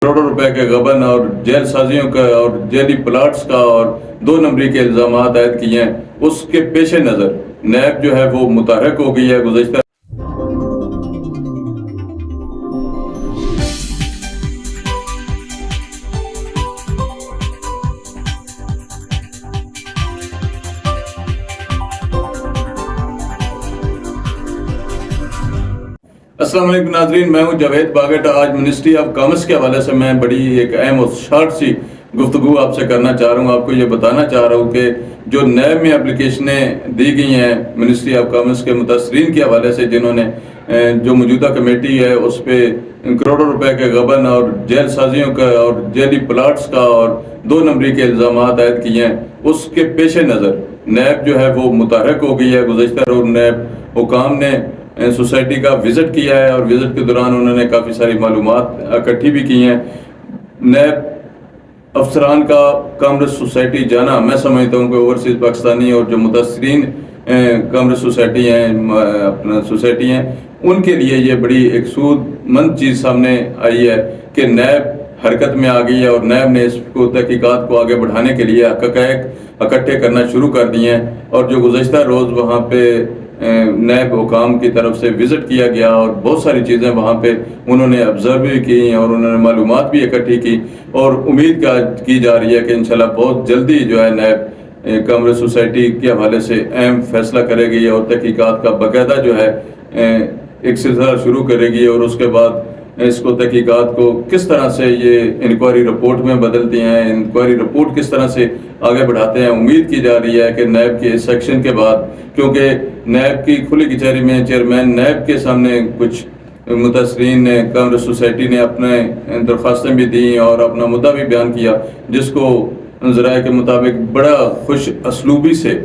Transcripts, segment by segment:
کروڑوں روپے کے غبن اور جیل سازیوں کا اور جیلی پلاٹس کا اور 2 نمبری کے الزامات عائد کیے ہیں، اس کے پیش نظر نیب جو ہے وہ متحرک ہو گئی ہے۔ گزشتہ السلام علیکم ناظرین، میں ہوں جاوید باگٹ۔ آج منسٹری آف کامرس کے حوالے سے میں بڑی ایک اہم اور شارٹ سی گفتگو آپ سے کرنا چاہ رہا ہوں۔ آپ کو یہ بتانا چاہ رہا ہوں کہ جو نیب میں اپلیکیشنیں دی گئی ہیں منسٹری آف کامرس کے متاثرین کے حوالے سے، جنہوں نے جو موجودہ کمیٹی ہے اس پہ کروڑوں روپے کے غبن اور جیل سازیوں کا اور جیلی پلاٹس کا اور 2 نمبری کے الزامات عائد کیے ہیں، اس کے پیش نظر نیب جو ہے وہ متحرک ہو گئی ہے۔ گزشتہ روز نیب حکام نے سوسائٹی کا وزٹ کیا ہے اور وزٹ کے دوران انہوں نے کافی ساری معلومات اکٹھی بھی کی ہیں۔ نیب افسران کا کامرس سوسائٹی جانا، میں سمجھتا ہوں کہ اوورسیز پاکستانی اور جو متاثرین کامرس سوسائٹی ہیں ان کے لیے یہ بڑی ایک سود مند چیز سامنے آئی ہے کہ نیب حرکت میں آ گئی ہے اور نیب نے اس کو تحقیقات کو آگے بڑھانے کے لیے حقائق اکٹھے کرنا شروع کر دیے ہیں۔ اور جو گزشتہ روز وہاں پہ نیب حکام کی طرف سے وزٹ کیا گیا اور بہت ساری چیزیں وہاں پہ انہوں نے آبزرو بھی کی اور انہوں نے معلومات بھی اکٹھی کی، اور امید کی جا رہی ہے کہ انشاءاللہ بہت جلدی جو ہے نیب کامرس سوسائٹی کے حوالے سے اہم فیصلہ کرے گی اور تحقیقات کا باقاعدہ جو ہے ایک سلسلہ شروع کرے گی، اور اس کے بعد اس کو تحقیقات کو کس طرح سے یہ انکوائری رپورٹ میں بدلتی ہیں، انکوائری رپورٹ کس طرح سے آگے بڑھاتے ہیں۔ امید کی جا رہی ہے کہ نیب کے اس سیکشن کے بعد، کیونکہ نیب کی کھلی کچہری میں چیئرمین نیب کے سامنے کچھ متاثرین نے کامرس سوسائٹی نے اپنے درخواستیں بھی دیں اور اپنا مدعا بھی بیان کیا، جس کو ذرائع کے مطابق بڑا خوش اسلوبی سے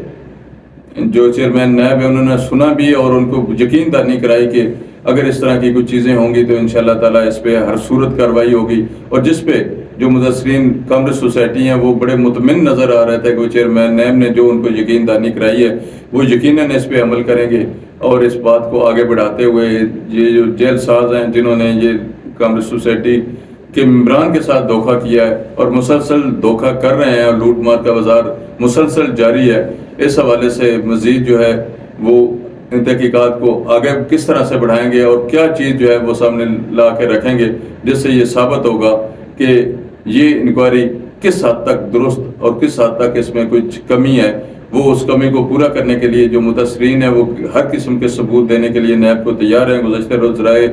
جو چیئرمین نیب ہے انہوں نے سنا بھی اور ان کو یقین دہانی کرائی کہ اگر اس طرح کی کچھ چیزیں ہوں گی تو انشاءاللہ تعالیٰ اس پہ ہر صورت کارروائی ہوگی، اور جس پہ جو متاثرین کامرس سوسائٹی ہیں وہ بڑے مطمئن نظر آ رہے تھے کہ چیئرمین نیب نے جو ان کو یقین دہانی کرائی ہے وہ یقیناً اس پہ عمل کریں گے، اور اس بات کو آگے بڑھاتے ہوئے یہ جو جیل ساز ہیں جنہوں نے یہ کامرس سوسائٹی کے ممبران کے ساتھ دھوکہ کیا ہے اور مسلسل دھوکہ کر رہے ہیں اور لوٹ مار کا بازار مسلسل جاری ہے، اس حوالے سے مزید جو ہے وہ تحقیقات کو آگے کس طرح سے بڑھائیں گے اور کیا چیز جو ہے وہ سامنے لا کے رکھیں گے جس سے یہ ثابت ہوگا کہ یہ انکوائری کس حد تک درست اور کس حد تک اس میں کچھ کمی ہے۔ وہ اس کمی کو پورا کرنے کے لیے جو متاثرین ہیں وہ ہر قسم کے ثبوت دینے کے لیے نیب کو تیار ہیں۔ گزشتہ روز ذرائع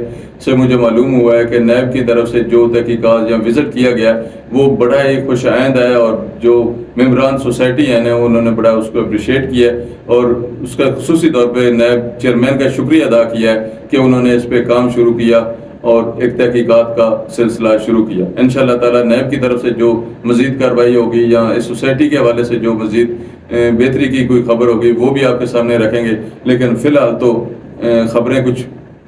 سے مجھے معلوم ہوا ہے کہ نیب کی طرف سے جو تحقیقات یا وزٹ کیا گیا وہ بڑا ہی خوش آئند ہے، اور جو ممبران سوسائٹی ہیں انہوں نے بڑا اس کو اپریشیٹ کیا اور اس کا خصوصی طور پہ نیب چیئرمین کا شکریہ ادا کیا ہے کہ انہوں نے اس پہ کام شروع کیا اور ایک تحقیقات کا سلسلہ شروع کیا۔ انشاءاللہ تعالیٰ نیب کی طرف سے جو مزید کارروائی ہوگی یا اس سوسائٹی کے حوالے سے جو مزید بہتری کی کوئی خبر ہوگی وہ بھی آپ کے سامنے رکھیں گے، لیکن فی الحال تو خبریں کچھ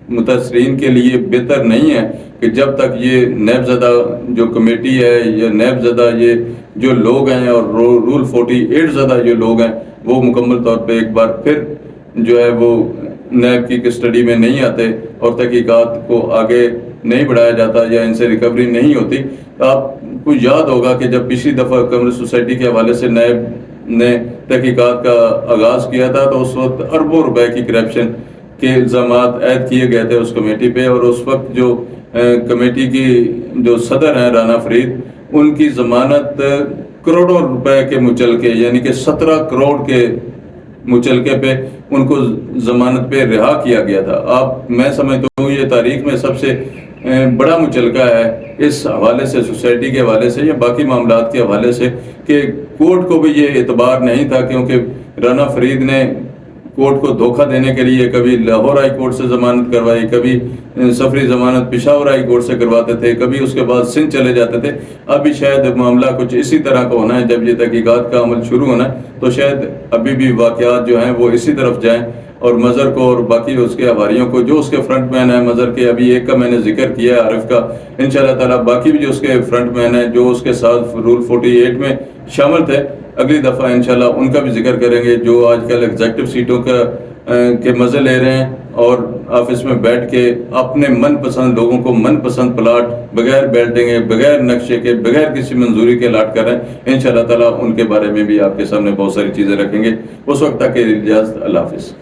متاثرین کے لیے بہتر نہیں ہیں کہ جب تک یہ نیب زدہ جو کمیٹی ہے یا نیب زدہ یہ جو لوگ ہیں اور رول 48 زدہ جو لوگ ہیں وہ مکمل طور پہ ایک بار پھر جو ہے وہ نیب کی کسٹڈی میں نہیں آتے اور تحقیقات کو آگے نہیں بڑھایا جاتا یا ان سے ریکوری نہیں ہوتی۔ آپ کو یاد ہوگا کہ جب پچھلی دفعہ کامرس سوسائٹی کے حوالے سے نیب نے تحقیقات کا آغاز کیا تھا تو اس وقت اربوں روپے کی کرپشن کے الزامات عائد کیے گئے تھے اس کمیٹی پہ، اور اس وقت جو کمیٹی کی جو صدر ہیں رانا فرید، ان کی ضمانت کروڑوں روپے کے مچلکے یعنی کہ 17 کروڑ کے مچلکے پہ ان کو ضمانت پہ رہا کیا گیا تھا۔ میں سمجھتا ہوں یہ تاریخ میں سب سے بڑا مچلکہ ہے اس حوالے سے، سوسائٹی کے حوالے سے یا باقی معاملات کے حوالے سے، کہ کورٹ کو بھی یہ اعتبار نہیں تھا، کیونکہ رانا فرید نے کورٹ کو دھوکہ دینے کے لیے کبھی لاہور ہائی کورٹ سے ضمانت کروائی، کبھی سفری ضمانت پشاور ہائی کورٹ سے کرواتے تھے، کبھی اس کے بعد سندھ چلے جاتے تھے۔ ابھی شاید معاملہ کچھ اسی طرح کا ہونا ہے، جب یہ تحقیقات کا عمل شروع ہونا ہے تو شاید ابھی بھی واقعات جو ہیں وہ اسی طرف جائیں، اور مظہر کو اور باقی اس کے آباریوں کو جو اس کے فرنٹ مین ہیں مظہر کے، ابھی ایک کا میں نے ذکر کیا ہے عارف کا، انشاءاللہ تعالیٰ باقی بھی جو اس کے فرنٹ مین ہیں جو اس کے ساتھ رول 48 میں شامل تھے، اگلی دفعہ انشاءاللہ ان کا بھی ذکر کریں گے جو آج کل ایگزیکٹو سیٹوں کے مزے لے رہے ہیں اور آفس میں بیٹھ کے اپنے من پسند لوگوں کو من پسند پلاٹ بغیر بیلٹنگ بغیر نقشے کے بغیر کسی منظوری کے الاٹ کر رہے ہیں. انشاءاللہ تعالیٰ ان کے بارے میں بھی آپ کے سامنے بہت ساری چیزیں رکھیں گے. اس وقت تک کے اجازت. اللہ حافظ.